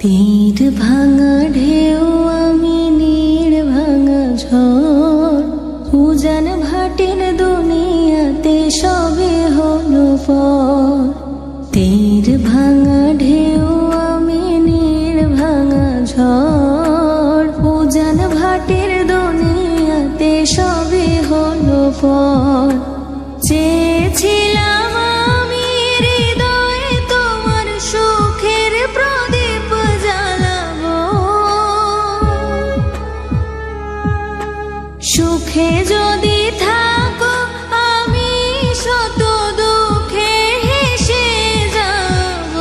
তীর ভাঙা ঢেউ আমি নীড় ভাঙা ঝড়, উজান ভাটির দুনিয়াতে সবে হলো পর। তীর ভাঙা ঢেউ আমি নীড় ভাঙা ঝড়, উজান ভাটির দুনিয়াতে সবে হলো পর। চেয়েছিলাম আমি হৃদয়ে তোমার সুখের প্রদীপ জ্বালাবো, সুখে যদি থাকো আমি শত দুঃখে হেসে যাব।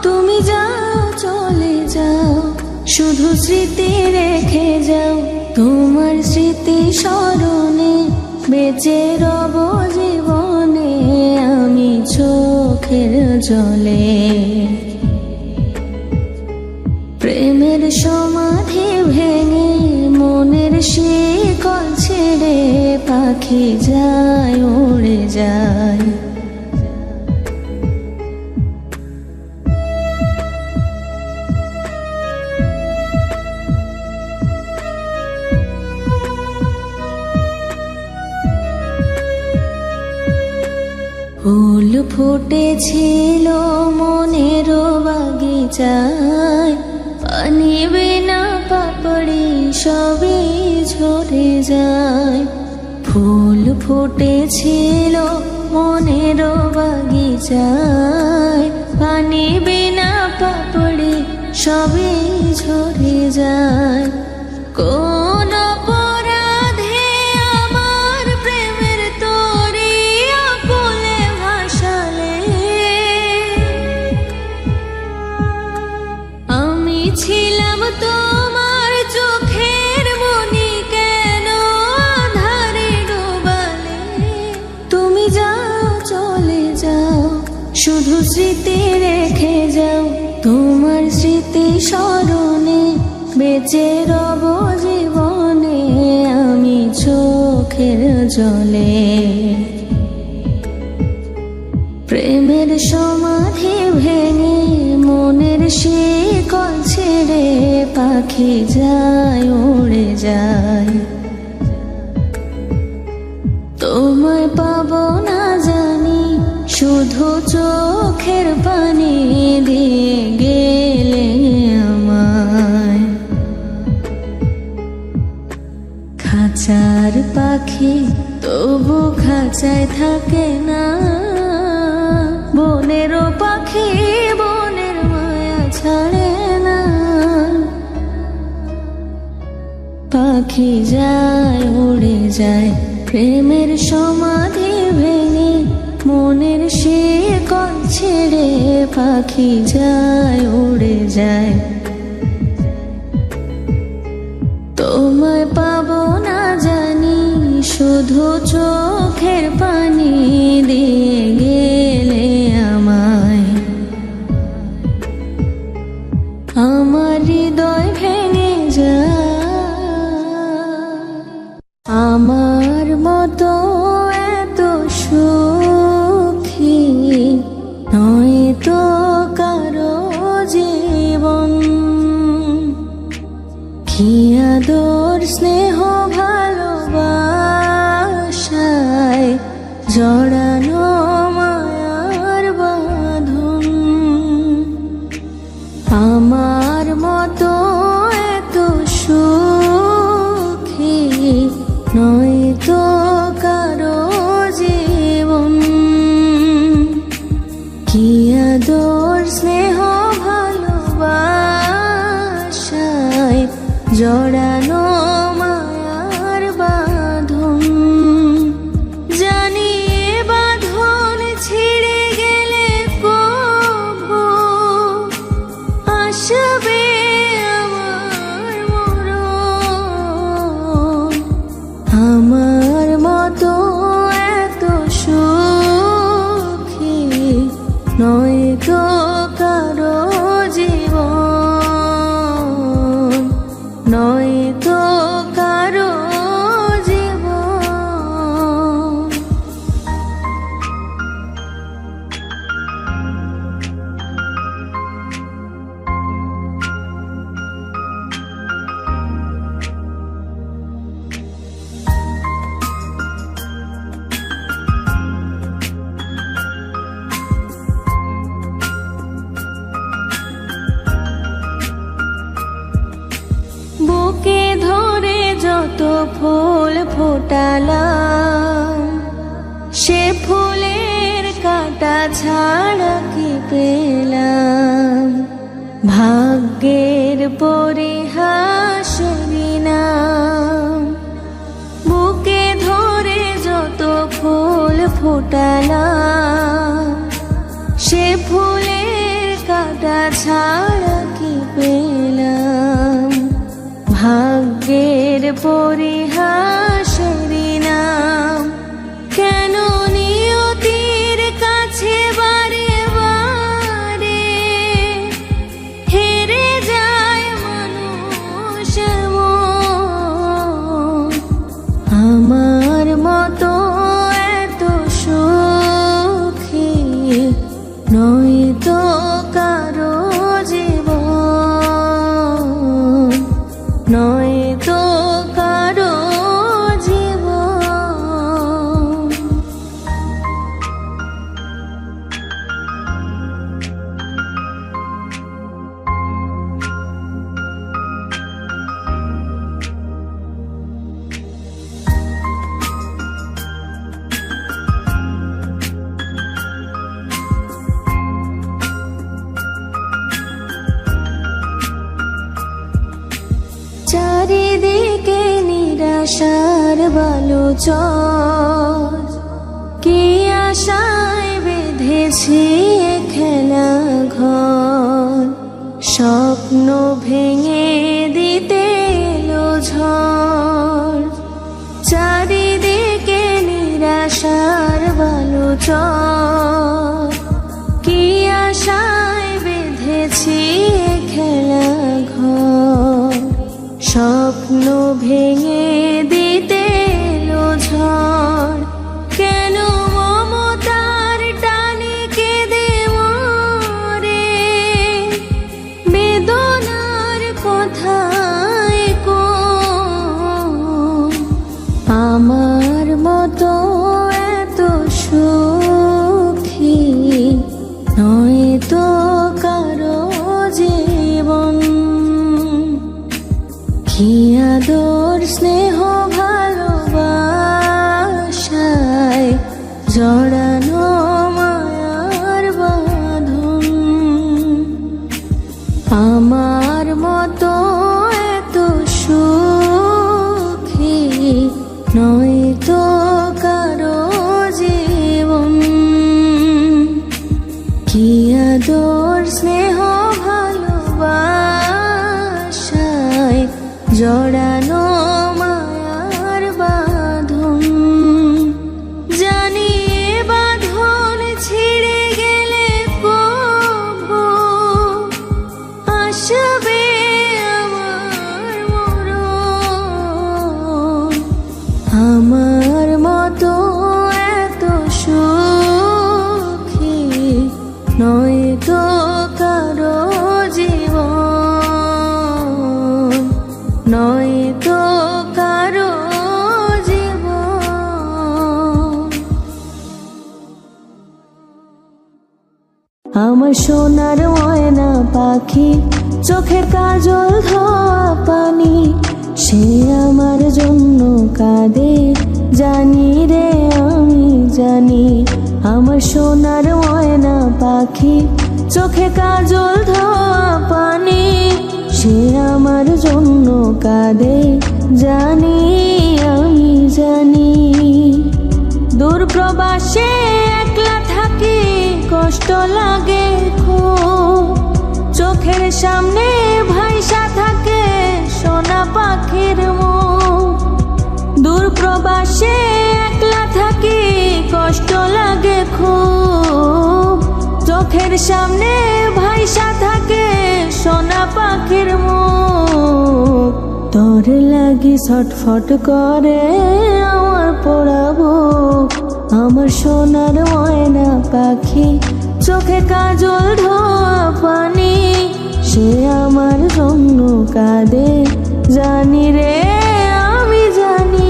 তুমি যাও চলে যাও, শুধু স্মৃতি রেখে যাও, তোমার স্মৃতি স্মরণে বেঁচে রব জীবনে আমি চোখের জলে। প্রেমের সমাধি ভেঙে মনের শিকল ছেড়ে পাখি যায় উড়ে যায়। ফুল ফুটেছিল মনের বাগিচায়, পানি বিনা পাপড়ি সবই ঝরে যায়। ফুল ফুটেছিল মনের বাগিচায়, পানি বিনা পাপড়ি সবই ঝরে যায়। কোন অপরাধে আমার প্রেমের তরি আকুলে ভাসালে, আমি ছিলাম তোমার চোখের মনি কেন আধারে ডোবালে। তুমি যাও চলে যাও, শুধু স্মৃতি রেখে যাও, তোমার স্মৃতি স্মরণে বেঁচে রব জীবনে আমি চোখের জলে। প্রেমের সমাধি ভেঙে মনের শিকল ছেড়ে পাখি যায় উড়ে যায়। তোমায় পাবো না জানি, শুধু চোখের পানি দিয়ে গেলে আমায়। খাঁচার পাখি তবু খাঁচায় থাকে না, বনেরও পাখি বনের মায়া ছাড়ে না। পাখি যায় উড়ে যায়, প্রেমের সমাধি ভেঙে মনের শিকল ছেড়ে পাখি যায় উড়ে যায়। তোমায় পাবো না জানি, শুধু চোখের পানি দিয়ে গেলে আমায়। আমার হৃদয় ভেঙে যায়, আমার মতো এত সুখী নয় তো কারো জীবন। কি আদর স্নেহ ভালোবাসায় জড়ানো মায়ার বাঁধন। আমার মতো এত সুখী নয় তো কারো জীবন। কি আদর স্নেহ ভালোবাসায় জড়ানো মায়ার বাঁধন। জানি এ বাঁধন ছিঁড়ে গেলে কভু আসবে আমার মরণ। আমার মতো এত সুখী নয় তো কারো জীবন, নয় তো কারো জীবন। ফুল ফোটালাম, সে ফুলের কাঁটা ছাড়া কি পেলাম। ভাগ্যের পরিহাসেরই নাম, বুকে ধরে যত ফুল ফোটালাম, সে ফুলের কাঁটা ছাড়া কি পেলাম। ভাগ্যের পরিহাসেরই নাম, কেন নিয়তির কাছে বারে বারে হেরে যায় মানুষ এমন। আমার মতো এত সুখী নয় তো কারো জীবন, নয় তো কারো জীবন। চারিদিকে নিরাশার বালুচর, কি আশায় বেঁধেছি এ খেলা ঘর। স্বপ্ন ভেঙে দিতে এলো ঝড়, চারিদিকে নিরাশার বালুচর, কি আশায় বেঁধেছি এ খেলা ঘর। স্বপ্ন ভেঙে দিতে এলো ঝড়, কেন মমতার টানে কেঁদে মরে, বেদনার কথায় কোন। আমার মতো এত সুখী নয় তো কারো জীবন। কি আদর স্নেহ ভালোবাসায় জড়ানো মায়ার বাঁধন। আমার মতো এত সুখী নয় তো কারো জীবন। কি আদর স্নেহ ভালোবাসায় জড়ানো মায়ার বাঁধন। জানি এ বাঁধন ছিঁড়ে গেলে কবু আসবে আমার মরণ। আমার মতো এত সুখী নয় তো কারো জীবন, নয় তো কারো জীবন। আমার সোনার ময়না পাখি, চোখে কাজল ধোয়া পানি, সে আমার জন্য কাঁদে জানি রে আমি জানি। আমার সোনার ময়না পাখি, চোখে কাজল ধোয়া পানি, সে আমার জন্য কাঁদে জানি আমি জানি। দূর প্রবাসে একলা থাকি, কষ্ট লাগে খুব, চোখের সামনে ভাইসা থাকে সোনা পাখির মুখ। দূর প্রবাসে একলা থাকি, কষ্ট লাগে খুব, চোখের সামনে ভাইসা থাকে সোনা পাখির মুখ। তোর লাগি ছটফট করে আমার পোড়াবো, আমার সোনার ময়না পাখি, চোখে কাজল ধোয়া পানি, সে আমার জন্য কাঁদে জানি রে আমি জানি।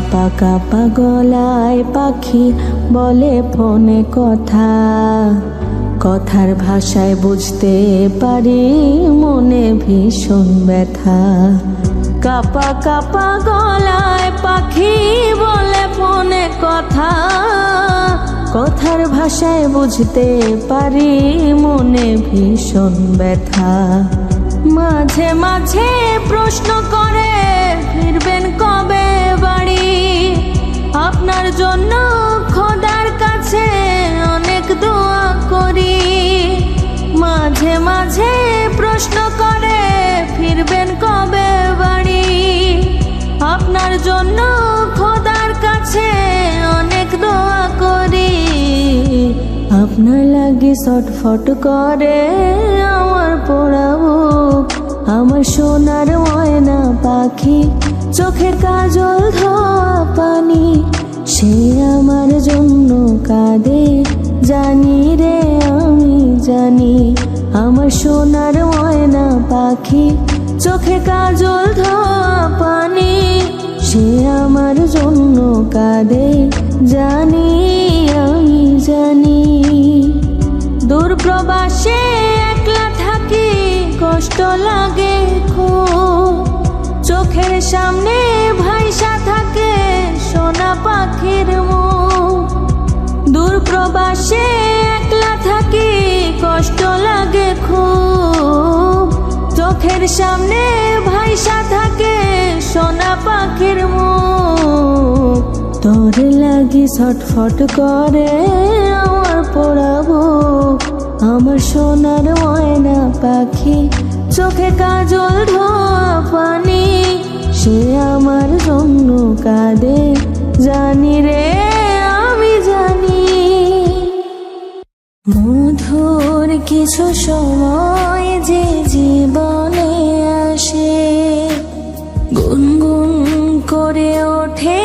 কাপা কাপা গলায় পাখি বলে ফোনে কথা, কথার ভাষায় বুঝতে পারি মনে ভীষণ ব্যথা। কাপা কাপা গলায় পাখি বলে ফোনে কথা, কথার ভাষায় বুঝতে পারি মনে ভীষণ ব্যথা। মাঝে মাঝে প্রশ্ন করে ফিরবেন কবে বাড়ি, আপনার জন্য খোদার কাছে অনেক দোয়া করি। মাঝে মাঝে প্রশ্ন করে ফিরবেন কবে বাড়ি, আপনার জন্য খোদার কাছে অনেক দোয়া করি। আপনার লাগি ছটফট করে আমার পোড়াবো, আমার সোনার ময়না পাখি চোখে কাজল ধোয়া পানি, সে আমার জন্য কাঁদে জানি রে আমি জানি। আমার সোনার ময়না পাখি চোখে কাজল ধোয়া পানি, সে আমার জন্য কাঁদে জানি আমি জানি। দূর প্রবাসে একলা থাকি কষ্ট লাগে খুব, চোখের সামনে ভাইসা থাকে সোনা পাখির মুখ। দূর প্রবাসে একলা থাকি কষ্ট লাগে খুব, চোখের সামনে ভাইসা থাকে সোনা পাখির মুখ। তোর লাগি ছটফট করে আমার পোড়াবো, আমার সোনার ময়না পাখি চোখে কাজল ধোয়া পানি, সে আমার জন্য কাঁদে জানি রে আমি জানি। মধুর কিছু সময় যে জীবনে আসে, গুনগুন করে ওঠে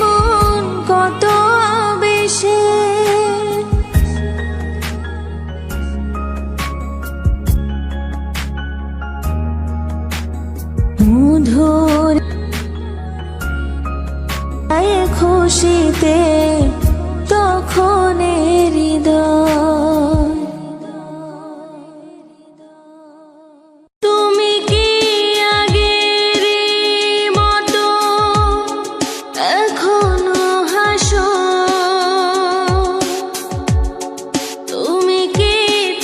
মন কত আবেশে। মধুর খুশিতে তখন হৃদয়, তুমি কি আগের মতো এখনো হাসো, তুমি কি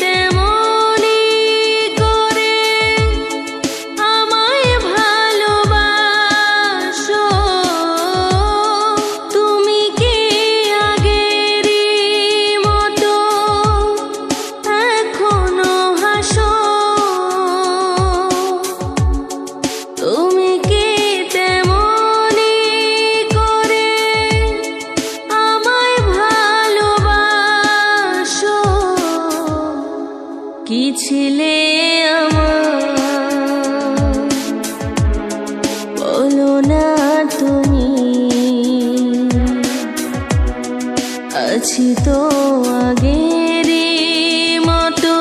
তেমনি করে আমায় ভালোবাসো, তুমি কি আগের মতো এখনো হাসো, তুমি কি তেমনি করে আমায় ভালোবাসো। কি ছিলে আমার বলো না তুমি, আছি তো আগের মতো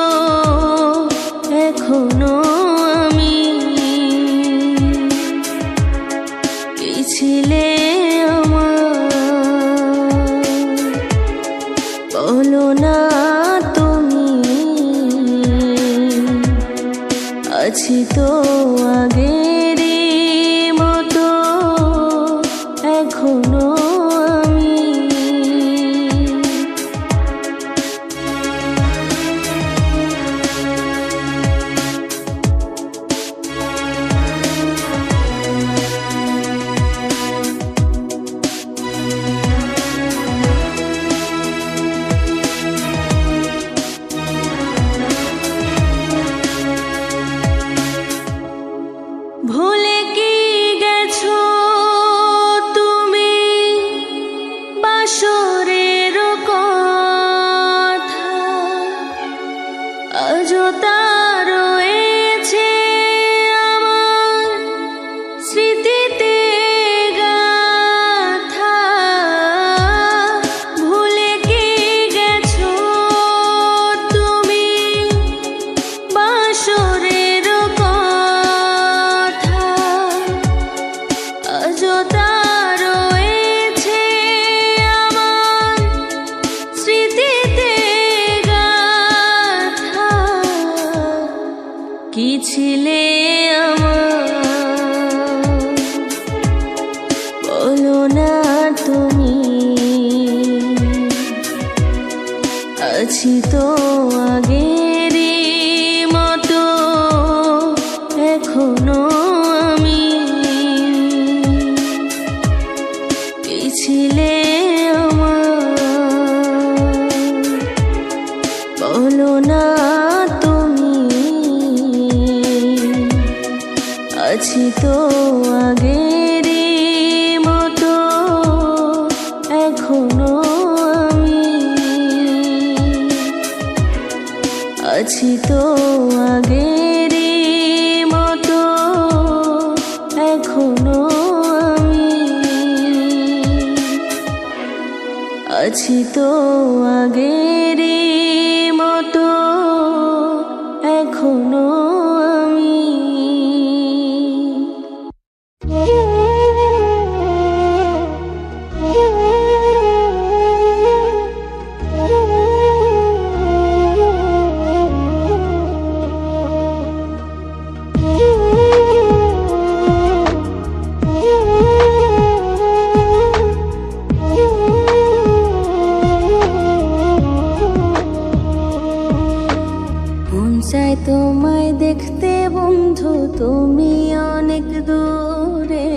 এখনো আমি। কি ছিলে আমার বলো না তুমি, আছি তো আগের মতো এখনো আমি। ভুলে কি গেছো তুমি বাসরের কথা, আজও তা রয়েছে আমার স্মৃতিতে গাথা। ভুলে কি গেছো তুমি বাসরের কথা, আজও তা রয়েছে না তুমি, আছি তো আগেরই মতো এখনো আমি। কি ছিলে আমার বলো না তুমি, আছি তো আগেরই মতো এখনো আমি। আছি তো আগেরই মতো এখনো আমি। আছি তো আগেরই মতো এখনো আমি। মন চায় তোমায় দেখতে বন্ধু, তুমি অনেক দূরে।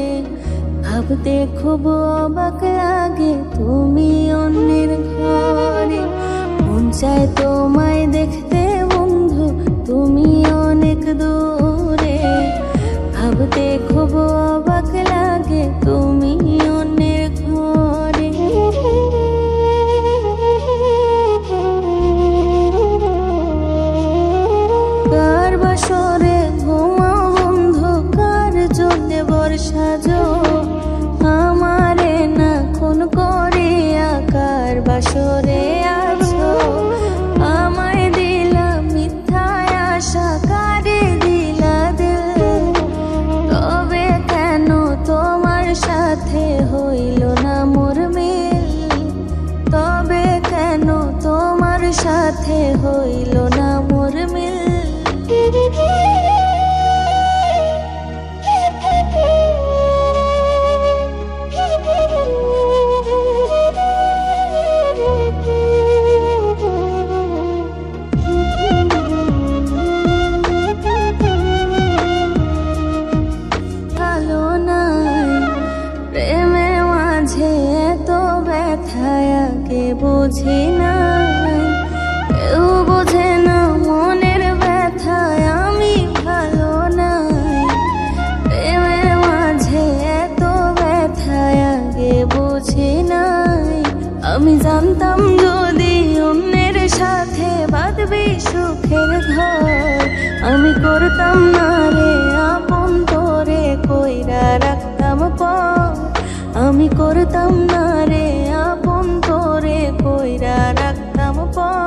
ভাবতে খুব অবাক লাগে তুমি অন্যের ঘরে। মন চায় তোমায় দেখতে বন্ধু, তুমি অনেক দূরে। ভাবতে খুব অবাক লাগে তুমি অন্যের ঘরে। কার বাসরে ঘুমাও বন্ধু, কার জন্যে বর্ষাজো আমারে না খুন করিয়া কার বাসরে আছো। আমায় দিলা মিথ্যায় আশা, কারে দিলা দিল। তবে কেন তোমার সাথে হইল না মোর মিল? তবে কেন তোমার সাথে হইল না মোর মিল? ভালো নাই প্রেমে মাঝে এত ব্যথায়াকে বুঝি নাই। কেউ বোঝে না মনের ব্যথায় আমি ভালো নাই। প্রেমের মাঝে এত ব্যথায়াকে বুঝি নাই। আমি জানতাম যদি অন্যের সাথে বাঁধবি সুখের ঘর, আমি করতাম না রে আপন তোরে কইরা রাখতাম পর। আমি করতাম না রে আপন তোরে কইরা রাখতাম পর।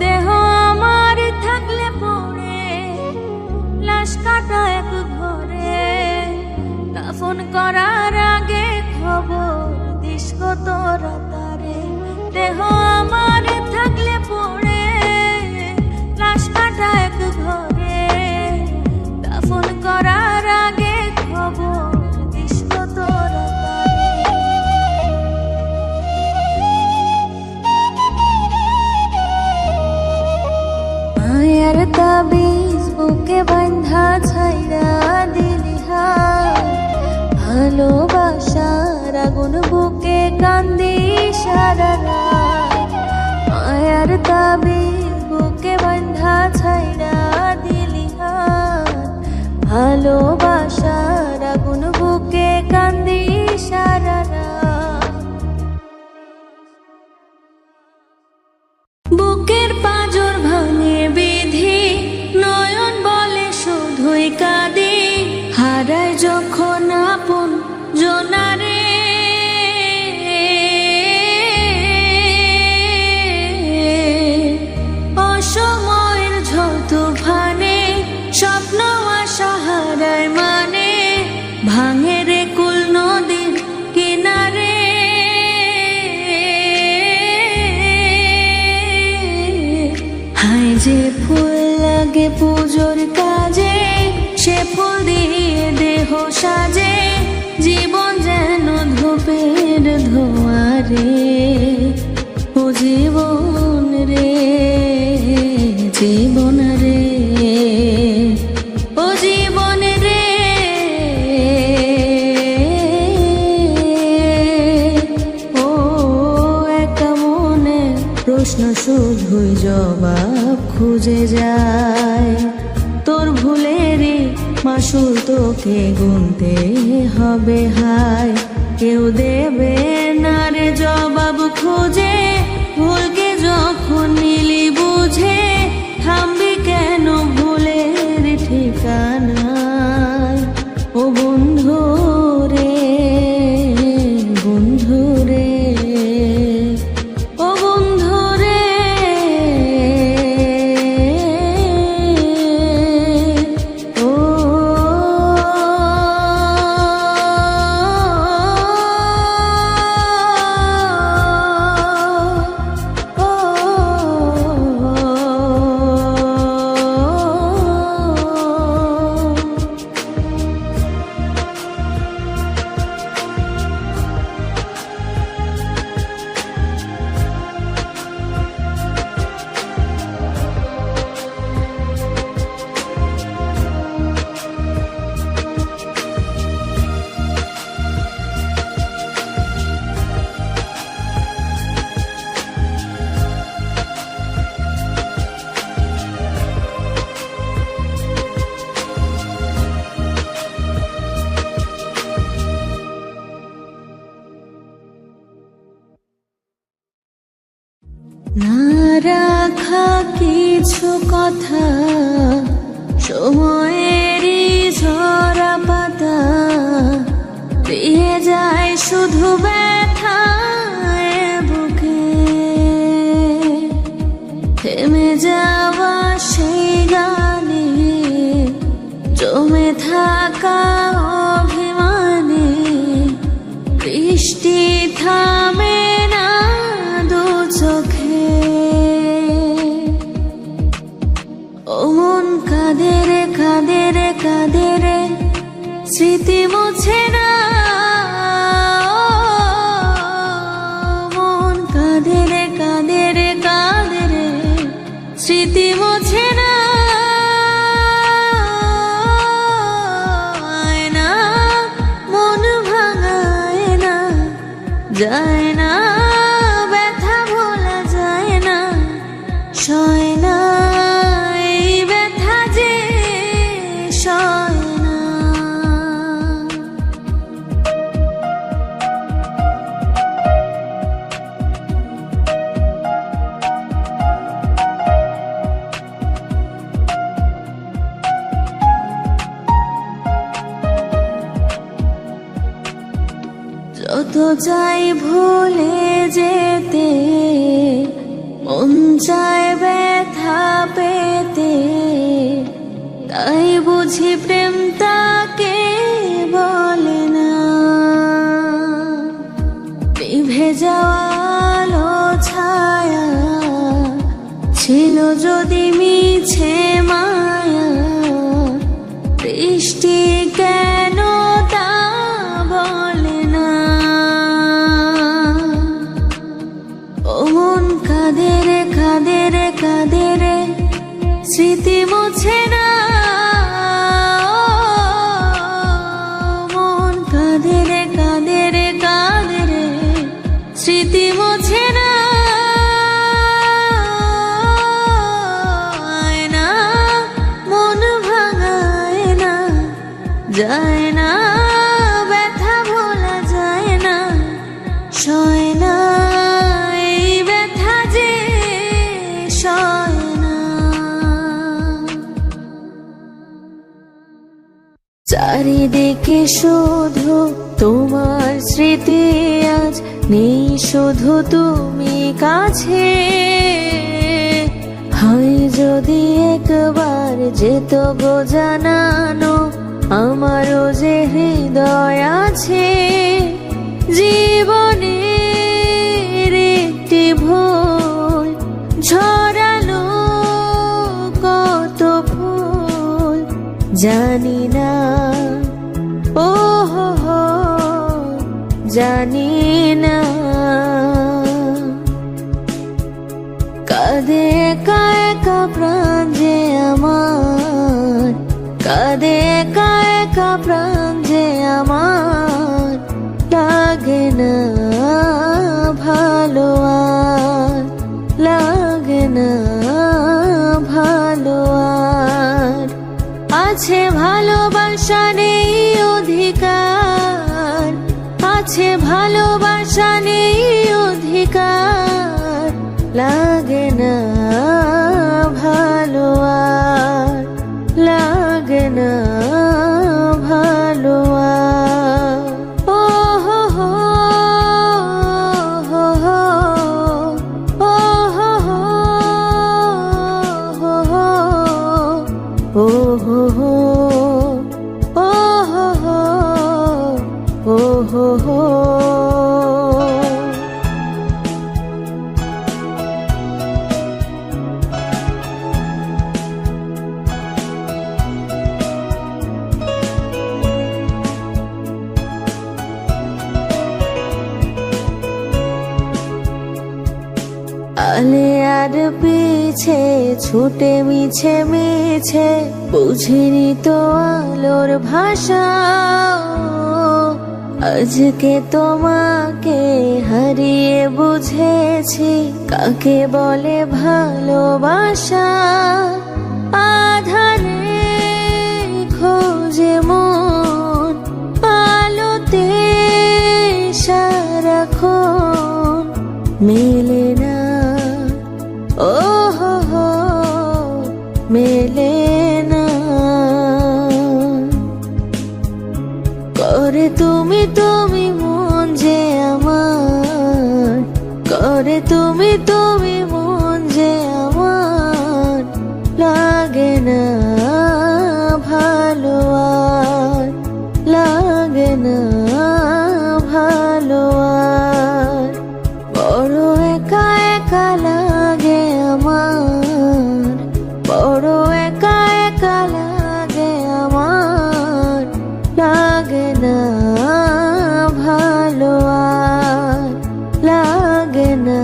দেহ আমার থাকলে পড়ে লাশ কাটা এক ঘরে। দাফন করার আগে খবর দিস গো তোরা তারে। দেহ আমার থাকলে পড়ে লাশ কাটা এক ঘরে। দাফন করার আগে খবর দিস গো তোরা তারে। মায়ার তাবিজ বুকে বাঁধা ছাইরা দিলি হাত। ভালোবাসার আগুন বুকে কান্দি সারা রাত। মায়ার তাবিজ বুকে বাঁধা ছাইরা দিলি হাত। ভালোবাসার আগুন বুকে কান্দি সারা রাত। বুকের পাঁজর ভাঙে বিধি, নয়ন বলে শুধুই কাঁদি। হারায় যখন আপন জনারে, যে ফুল লাগে পুজোর কাজে, সে ফুল দিয়ে দেহ সাজে, জীবন যেন ধূপের ধোঁয়ারে। ও জীবন রে, জীবন রে, ও জীবন রে, ও একা মনে প্রশ্ন শুধুই জবাব খুঁজে যায়। তোর ভুলেরই মাসুল তোকে গুনতে হবে হায়। কেউ দেবে না রে জবাব খুঁজে, ভুলকে যখন নিলি বুঝে, থামবি কেন ভুলের ঠিকানায়। ও বন্ধু রে, বন্ধু রে, ও বন্ধু রে, ও না রাখা কিছু কথা, সময়েরই ঝরা পাতা, দিয়ে যায় শুধু ব্যথায় বুকে। থেমে যাওয়া সেই গানে, জমে থাকা অভিমানে, বৃষ্টি থামে না দু চোখে। ও মন কাঁদে রে, কাঁদে রে, কাঁদে রে, স্মৃতি মুছে না। ও মন কাঁদে রে, কাঁদে রে, কাঁদে রে, স্মৃতি মুছে না। আয়না মন ভাঙায় না, যায় না ব্যথা ভোলা যায় না, সয় না এই ব্যথা যে সয় না। যত চাই ভুলে যেতে, মন চায় ব্যথা পেতে, তাই বুঝি প্রেম তাকে বলে না। নিভে যাওয়া আলো ছায়া ছিল যদি মিছে মায়া, বৃষ্টি কেন তা বলে না। ও মন কাঁদে রে, কাঁদে রে, কাঁদে রে, স্মৃতি মুছে না। মন কাঁদে রে, কাঁদে রে, কাঁদে রে, স্মৃতি মুছে না। আয়না মন ভাঙায় না, যায় না ব্যথা ভোলা যায় না, সয় না এই ব্যথা যে সয় না। চারিদিকে শুধু তোমার স্মৃতি, আজ নেই শুধু তুমি কাছে। হয় যদি একবার যেত গো জানানো, আমারও যে হৃদয় আছে। জীবনের একটি ভুল ঝরালো জানি না, ও হো হো, জানি না। কাঁদে একা একা প্রাণ যে আমার, কাঁদে একা একা প্রাণ যে আমার, লাগে না ভালো আর, লাগে না ভালো আর। আছে ভালোবাসা নেই অধিকার, আছে ভালোবাসা নেই অধিকার, লাগে না ভালো আর, লাগে না ভালো আর। ও হো হো, হো হো, ও হো হো, হো হো, ও হো হো, ও হো হো, ও হো হো। আলে আর পিছে ছুটে মিছে মিছে, বুঝিনি তো আলোর ভাষা। আজকে তোমাকে হারিয়ে বুঝেছি কাকে বলে ভালোবাসা। আধারে খোঁজে মন আলোতে সারাক্ষণ, মেলে না, ও হো হো, মেলে না। করে তুমি তুমি মন যে আমার, করে তুমি তুমি মন যে আমার, লাগে না ভালো আর, লাগে না ভালো আর। বড় একা একা লাগে আমার, বড় একা একা লাগে আমার, লাগে না ভালো আর, লাগে না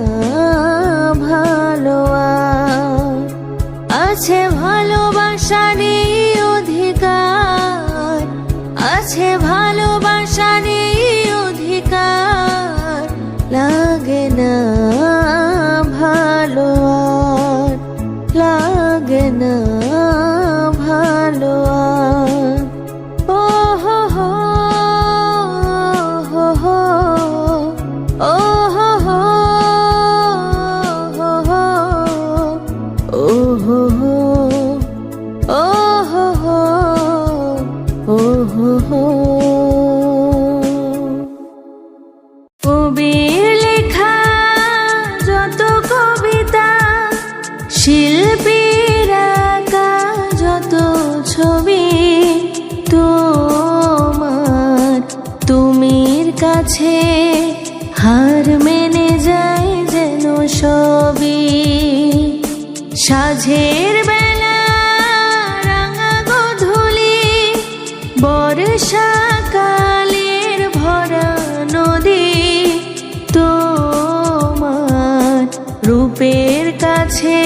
ভালো আর। আছে ভালোবাসা নেই অধিকার, আছে ভালোবাসা নেই অধিকার, লাগে না ভালো আর, লাগে না ভালো আর। ও হো হো, হো হো, ও হো হো, হো হো, ও হো হো, ও হো হো, ও হো হো। কবির লেখা যত কবিতা, শিল্পীর আঁকা যত ছবি, তোমার তুমির কাছে হার মেনে যায় যেন সবই। সাঝের বেলা রাঙা গোধূলি, বর্ষাকালের ভরা নদী, তোমার রূপের কাছে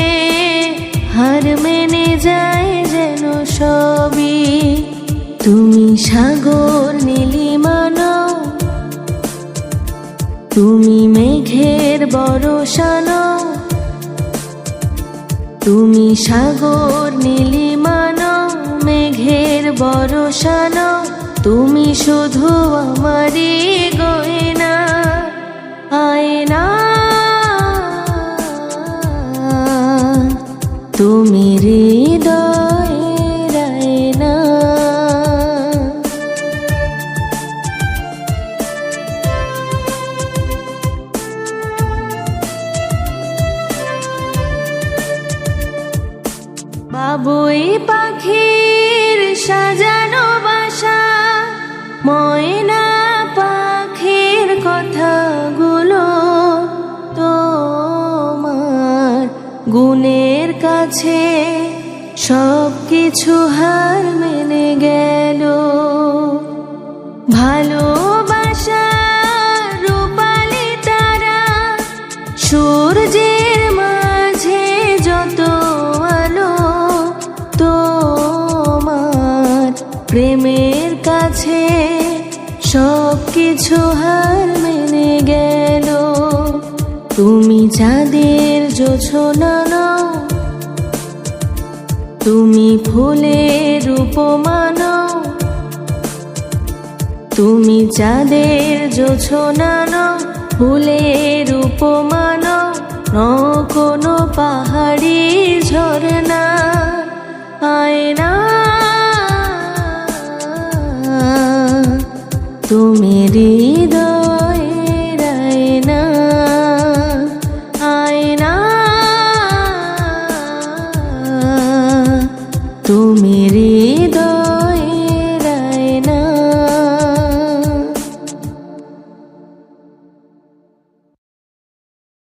হার মেনে যায় যেন সবই। তুমি সাগর নীলিমা নও, তুমি মেঘের বরষা নও, তুমি সাগর নীলিমা নও, মেঘের বরষা নও, তুমি শুধু আমারই গয়না আয়না। তুমি হৃদয়ের আয়না। বাবুই পাখির সাজানো বাসা, ময়না পাখির কথাগুলো তোমার গুণের কাছে সব কিছু হার মেনে গেল। ভালোবাসা রূপালি তারা, সূর্যের মাঝে যত আলো, তোমার প্রেমের কাছে সব কিছু হার মেনে গেল। তুমি চাঁদের জোছনা নও, তুমি ফুলের উপমা নও, তুমি চাঁদের জোছনা নও, ফুলের উপমা নও, নও কোনো পাহাড়ি ঝরনা আয়না। তুমি হৃদয়ের আয়না, আয়না। তুমি হৃদয়ের